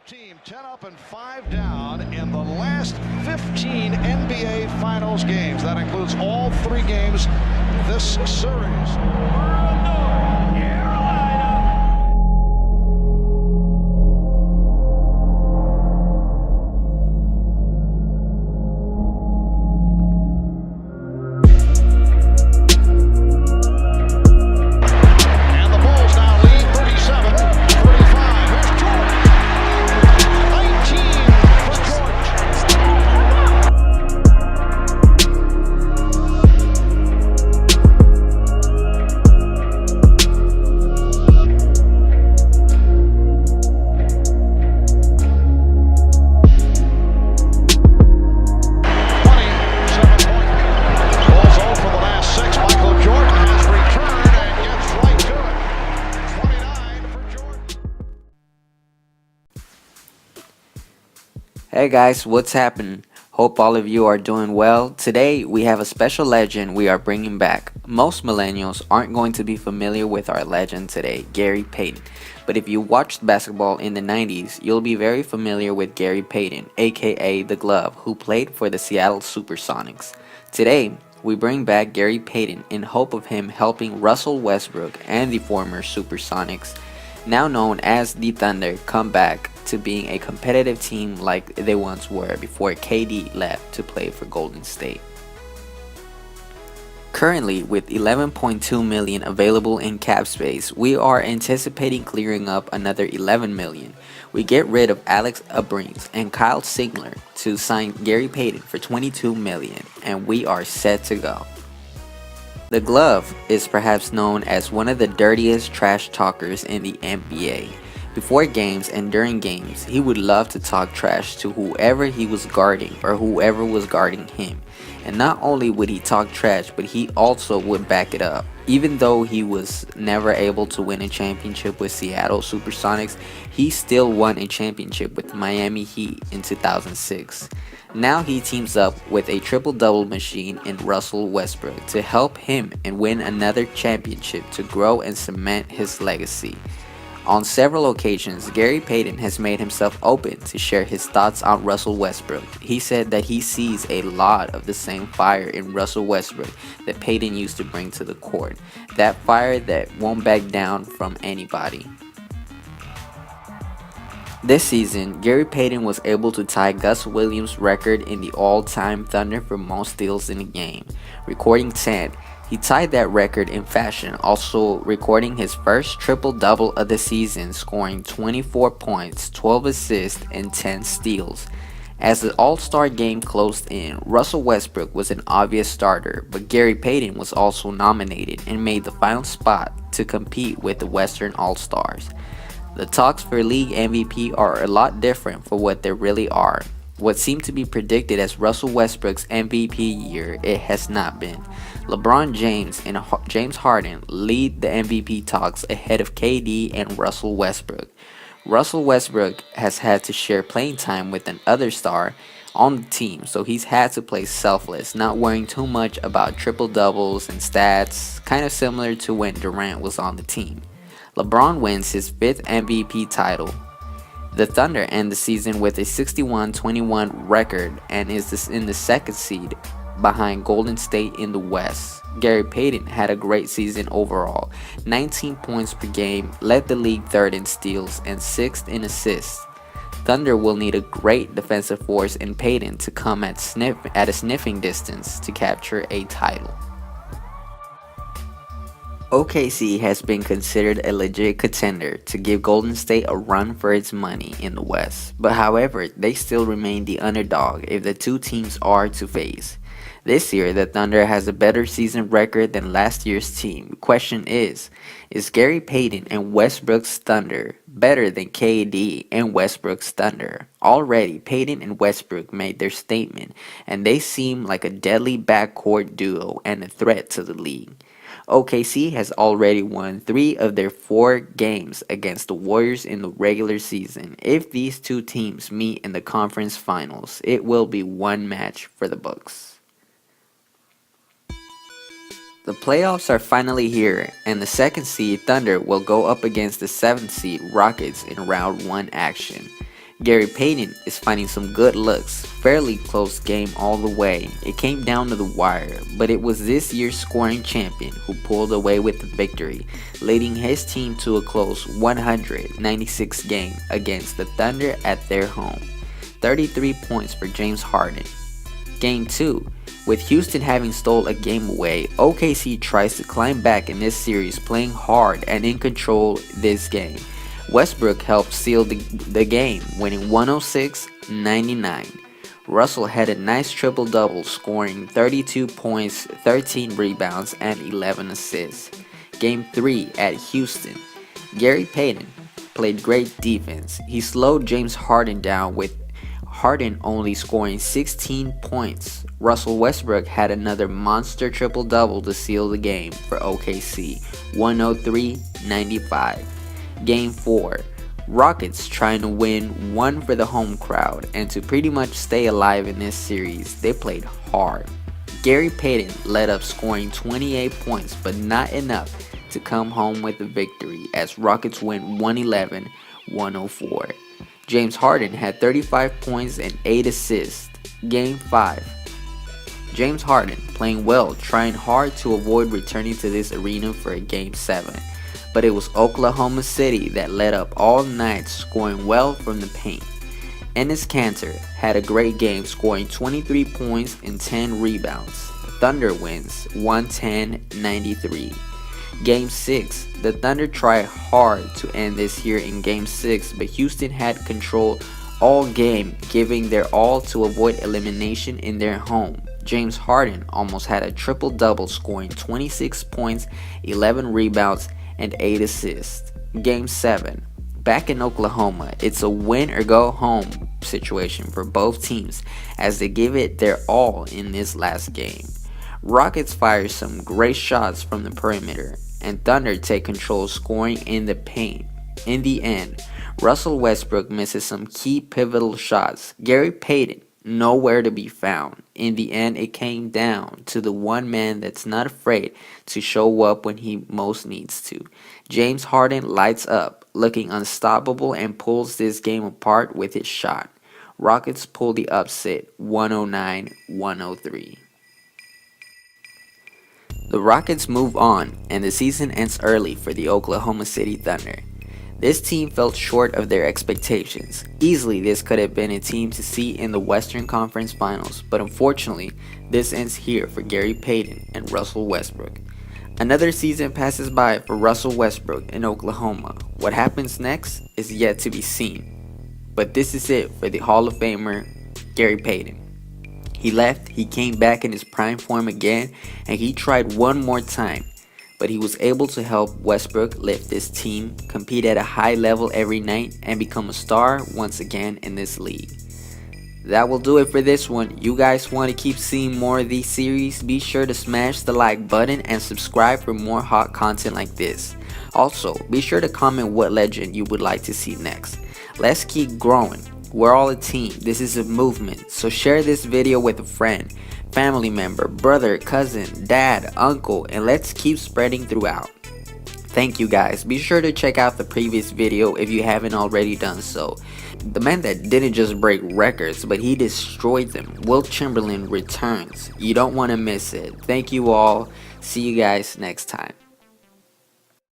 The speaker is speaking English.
team 10 up and 5 down in the last 15 NBA Finals games. That includes all 3 games this series. Hey guys, what's happening? Hope all of you are doing well. Today we have a special legend we are bringing back. Most millennials aren't going to be familiar with our legend today, Gary Payton. But if you watched basketball in the 90s, you'll be very familiar with Gary Payton, aka The Glove, who played for the Seattle Supersonics. Today, we bring back Gary Payton in hope of him helping Russell Westbrook and the former Supersonics, now known as the Thunder, come back to being a competitive team like they once were before KD left to play for Golden State. Currently, with 11.2 million available in cap space, we are anticipating clearing up another 11 million. We get rid of Alex Abrines and Kyle Sigler to sign Gary Payton for 22 million, and we are set to go. The Glove is perhaps known as one of the dirtiest trash talkers in the NBA. Before games and during games, he would love to talk trash to whoever he was guarding or whoever was guarding him. And not only would he talk trash, but he also would back it up. Even though he was never able to win a championship with Seattle Supersonics, he still won a championship with Miami Heat in 2006. Now he teams up with a triple-double machine in Russell Westbrook to help him and win another championship to grow and cement his legacy. On several occasions, Gary Payton has made himself open to share his thoughts on Russell Westbrook. He said that he sees a lot of the same fire in Russell Westbrook that Payton used to bring to the court. That fire that won't back down from anybody. This season, Gary Payton was able to tie Gus Williams' record in the all-time Thunder for most steals in a game, recording 10. He tied that record in fashion, also recording his first triple-double of the season, scoring 24 points, 12 assists, and 10 steals. As the All-Star game closed in, Russell Westbrook was an obvious starter, but Gary Payton was also nominated and made the final spot to compete with the Western All-Stars. The talks for league MVP are a lot different for what they really are. What seemed to be predicted as Russell Westbrook's MVP year, it has not been. LeBron James and James Harden lead the MVP talks ahead of KD and Russell Westbrook. Russell Westbrook has had to share playing time with another star on the team, so he's had to play selfless, not worrying too much about triple doubles and stats, kind of similar to when Durant was on the team. LeBron wins his 5th MVP title. The Thunder end the season with a 61-21 record and is in the 2nd seed behind Golden State in the West. Gary Payton had a great season overall, 19 points per game, led the league 3rd in steals and 6th in assists. Thunder will need a great defensive force in Payton to come at a sniffing distance to capture a title. OKC has been considered a legit contender to give Golden State a run for its money in the West, but however, they still remain the underdog if the two teams are to face. This year, the Thunder has a better season record than last year's team. The question is Gary Payton and Westbrook's Thunder better than KD and Westbrook's Thunder? Already, Payton and Westbrook made their statement, and they seem like a deadly backcourt duo and a threat to the league. OKC has already won 3 of their 4 games against the Warriors in the regular season. If these two teams meet in the conference finals, it will be one match for the books. The playoffs are finally here, and the 2nd seed Thunder will go up against the 7th seed Rockets in round 1 action. Gary Payton is finding some good looks. Fairly close game all the way. It came down to the wire, but it was this year's scoring champion who pulled away with the victory, leading his team to a close 196 game against the Thunder at their home. 33 points for James Harden. Game 2. With Houston having stole a game away, OKC tries to climb back in this series, playing hard and in control this game. Westbrook helped seal the game, winning 106-99. Russell had a nice triple-double, scoring 32 points, 13 rebounds, and 11 assists. Game 3 at Houston. Gary Payton played great defense. He slowed James Harden down, with Harden only scoring 16 points. Russell Westbrook had another monster triple-double to seal the game for OKC, 103-95. Game 4. Rockets trying to win one for the home crowd, and to pretty much stay alive in this series, they played hard. Gary Payton led up, scoring 28 points, but not enough to come home with the victory as Rockets win 111-104. James Harden had 35 points and 8 assists. Game 5. James Harden playing well, trying hard to avoid returning to this arena for a Game 7. But it was Oklahoma City that led up all night, scoring well from the paint. Enes Kanter had a great game, scoring 23 points and 10 rebounds. The Thunder wins 110-93. Game 6. The Thunder tried hard to end this here in Game 6, but Houston had control all game, giving their all to avoid elimination in their home. James Harden almost had a triple-double, scoring 26 points, 11 rebounds, and 8 assists. Game 7. Back in Oklahoma, it's a win or go home situation for both teams as they give it their all in this last game. Rockets fire some great shots from the perimeter, and Thunder take control, scoring in the paint. In the end, Russell Westbrook misses some key pivotal shots. Gary Payton nowhere to be found. In the end, it came down to the one man that's not afraid to show up when he most needs to. James Harden lights up, looking unstoppable, and pulls this game apart with his shot. Rockets pull the upset, 109-103. The Rockets move on, and the season ends early for the Oklahoma City Thunder. This team fell short of their expectations. Easily, this could have been a team to see in the Western Conference Finals, but unfortunately, this ends here for Gary Payton and Russell Westbrook. Another season passes by for Russell Westbrook in Oklahoma. What happens next is yet to be seen. But this is it for the Hall of Famer, Gary Payton. He left, he came back in his prime form again, and he tried one more time. But he was able to help Westbrook lift this team, compete at a high level every night, and become a star once again in this league. That will do it for this one. You guys want to keep seeing more of these series? Be sure to smash the like button and subscribe for more hot content like this. Also, be sure to comment what legend you would like to see next. Let's keep growing. We're all a team. This is a movement. So share this video with a friend, family member, brother, cousin, dad, uncle, and let's keep spreading throughout. Thank you guys. Be sure to check out the previous video if you haven't already done so. The man that didn't just break records, but he destroyed them. Wilt Chamberlain returns. You don't want to miss it. Thank you all. See you guys next time.